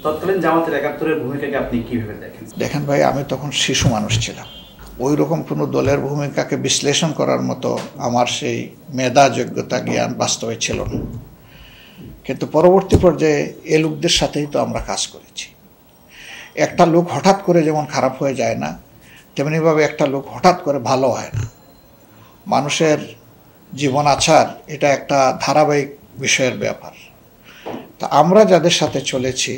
তৎকালীন জামাতের ৭১-এর ভূমিকাকে আপনি কিভাবে দেখেন? দেখেন ভাই, আমি তখন শিশু মানুষ ছিলাম। ওই রকম কোনো দলের ভূমিকাকে বিশ্লেষণ করার মতো আমার সেই মেধা, যোগ্যতা, জ্ঞান বাস্তবে ছিল না। কিন্তু পরবর্তী পর্যায়ে এ লোকদের সাথেই তো আমরা কাজ করেছি। একটা লোক হঠাৎ করে যেমন খারাপ হয়ে যায় না, তেমনিভাবে একটা লোক হঠাৎ করে ভালো হয় না। মানুষের জীবন আচার এটা একটা ধারাবাহিক বিষয়ের ব্যাপার। তা আমরা যাদের সাথে চলেছি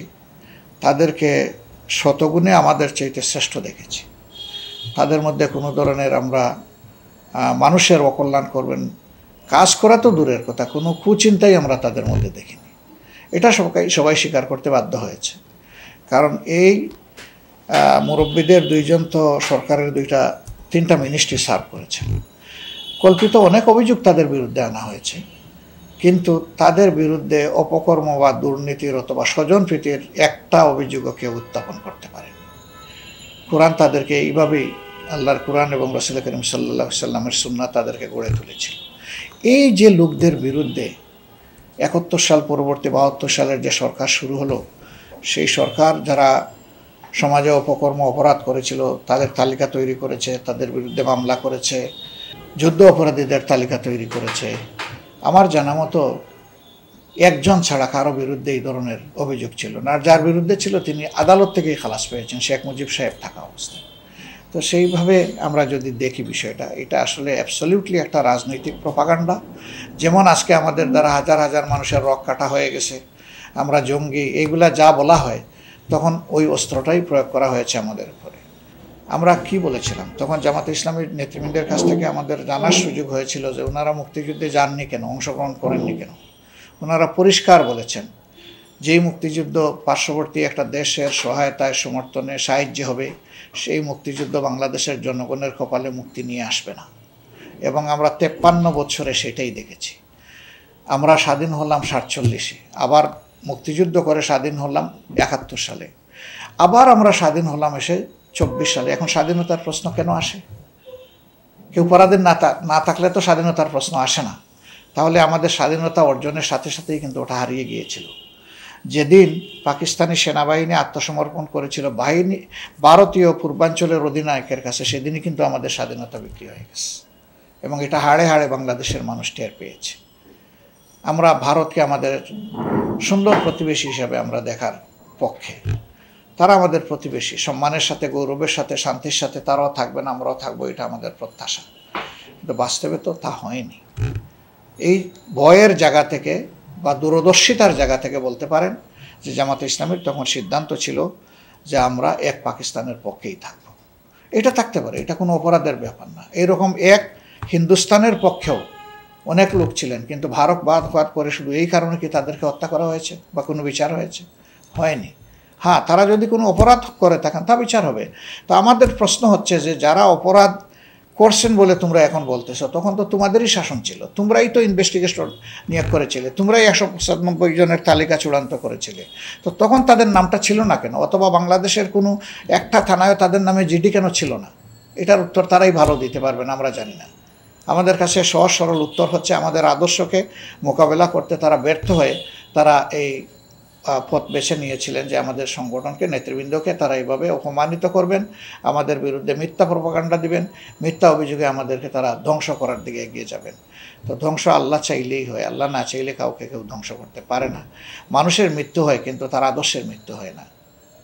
তাদেরকে শতগুণে আমাদের চাইতে শ্রেষ্ঠ দেখেছি। তাদের মধ্যে কোনো ধরনের আমরা মানুষের অকল্যাণ করবেন কাজ করা তো দূরের কথা, কোনো কুচিন্তাই আমরা তাদের মধ্যে দেখিনি। এটা সবাই স্বীকার করতে বাধ্য হয়েছে। কারণ এই মুরব্বীদের দুইজন তো সরকারের 3টা মিনিস্ট্রি সার্ভ করেছেন। কল্পিত অনেক অভিযোগ তাদের বিরুদ্ধে আনা হয়েছে, কিন্তু তাদের বিরুদ্ধে অপকর্ম বা দুর্নীতির অথবা স্বজনপ্রীতির একটা অভিযোগও কেউ উত্থাপন করতে পারেনি। কোরআন তাদেরকে এইভাবেই, আল্লাহর কোরআন এবং রাসূল করিম সাল্লাল্লাহু আলাইহি সাল্লামের সুন্নাহ তাদেরকে গড়ে তুলেছিল। এই যে লোকদের বিরুদ্ধে ৭১ সাল পরবর্তী ৭২ সালের যে সরকার শুরু হলো, সেই সরকার যারা সমাজে অপকর্ম অপরাধ করেছিল তাদের তালিকা তৈরি করেছে, তাদের বিরুদ্ধে মামলা করেছে, যুদ্ধ অপরাধীদের তালিকা তৈরি করেছে। আমার জানা মতো একজন ছাড়া কারো বিরুদ্ধে এই ধরনের অভিযোগ ছিল না। আর যার বিরুদ্ধে ছিল তিনি আদালত থেকেই খালাস পেয়েছেন, শেখ মুজিব সাহেব থাকা অবস্থায়। তো সেইভাবে আমরা যদি দেখি বিষয়টা, এটা আসলে অ্যাবসলিউটলি একটা রাজনৈতিক প্রপাগান্ডা। যেমন আজকে আমাদের দ্বারা হাজার হাজার মানুষের রক কাটা হয়ে গেছে, আমরা জঙ্গি, এইগুলা যা বলা হয়, তখন ওই অস্ত্রটাই প্রয়োগ করা হয়েছে আমাদের উপরে। আমরা কি বলেছিলাম তখন? জামাতে ইসলামীর নেতৃবৃন্দের কাছ থেকে আমাদের জানার সুযোগ হয়েছিল যে ওনারা মুক্তিযুদ্ধে যাননি কেন, অংশগ্রহণ করেননি কেন। ওনারা পরিষ্কার বলেছেন যেই মুক্তিযুদ্ধ পার্শ্ববর্তী একটা দেশের সহায়তায়, সমর্থনে, সাহায্যে হবে, সেই মুক্তিযুদ্ধ বাংলাদেশের জনগণের কপালে মুক্তি নিয়ে আসবে না। এবং আমরা 53 বছরে সেটাই দেখেছি। আমরা স্বাধীন হলাম 47-এ, আবার মুক্তিযুদ্ধ করে স্বাধীন হলাম ৭১ সালে, আবার আমরা স্বাধীন হলাম এসে 24 সালে। এখন স্বাধীনতার প্রশ্ন কেন আসে? কেউ পরাধীন না থাকলে তো স্বাধীনতার প্রশ্ন আসে না। তাহলে আমাদের স্বাধীনতা অর্জনের সাথে সাথেই কিন্তু ওটা হারিয়ে গিয়েছিল। যেদিন পাকিস্তানি সেনাবাহিনী আত্মসমর্পণ করেছিল ভারতীয় পূর্বাঞ্চলের অধিনায়কের কাছে, সেদিনই কিন্তু আমাদের স্বাধীনতা বিক্রি হয়ে গেছে। এবং এটা হাড়ে হাড়ে বাংলাদেশের মানুষ টের পেয়েছে। আমরা ভারতকে আমাদের সুন্দর প্রতিবেশী হিসাবে আমরা দেখার পক্ষে। তারা আমাদের প্রতিবেশী, সম্মানের সাথে, গৌরবের সাথে, শান্তির সাথে তারাও থাকবেন, আমরাও থাকবো, এটা আমাদের প্রত্যাশা। কিন্তু বাস্তবে তো তা হয়নি। এই ভয়ের জায়গা থেকে বা দূরদর্শিতার জায়গা থেকে বলতে পারেন যে জামাতে ইসলামীর তখন সিদ্ধান্ত ছিল যে আমরা এক পাকিস্তানের পক্ষেই থাকব। এটা থাকতে পারে, এটা কোনো অপরাধের ব্যাপার না। এরকম এক হিন্দুস্তানের পক্ষেও অনেক লোক ছিলেন, কিন্তু ভারত বাদ করে শুধু এই কারণে কি তাদেরকে হত্যা করা হয়েছে বা কোনো বিচার হয়েছে? হয়নি। হ্যাঁ, তারা যদি কোনো অপরাধ করে থাকেন তা বিচার হবে। তো আমাদের প্রশ্ন হচ্ছে যে যারা অপরাধ করছেন বলে তোমরা এখন বলতেছো, তখন তো তোমাদেরই শাসন ছিল, তোমরাই তো ইনভেস্টিগেশন নিয়োগ করেছিলে, তোমরাই 197 জনের তালিকা চূড়ান্ত করেছিলে। তো তখন তাদের নামটা ছিল না কেন? অথবা বাংলাদেশের কোনো একটা থানায় তাদের নামে জিডি কেন ছিল না? এটার উত্তর তারাই ভালো দিতে পারবেন, আমরা জানি না। আমাদের কাছে সহজ সরল উত্তর হচ্ছে আমাদের আদর্শকে মোকাবেলা করতে তারা ব্যর্থ হয়ে তারা এই পথ বেছে নিয়েছিলেন যে আমাদের সংগঠনকে, নেতৃবৃন্দকে তারা এইভাবে অপমানিত করবেন, আমাদের বিরুদ্ধে মিথ্যা প্রপাগান্ডা দিবেন, মিথ্যা অভিযোগে আমাদেরকে তারা ধ্বংস করার দিকে এগিয়ে যাবেন। তো ধ্বংস আল্লাহ চাইলেই হয়, আল্লাহ না চাইলে কাউকে কেউ ধ্বংস করতে পারে না। মানুষের মৃত্যু হয় কিন্তু তার আদর্শের মৃত্যু হয় না।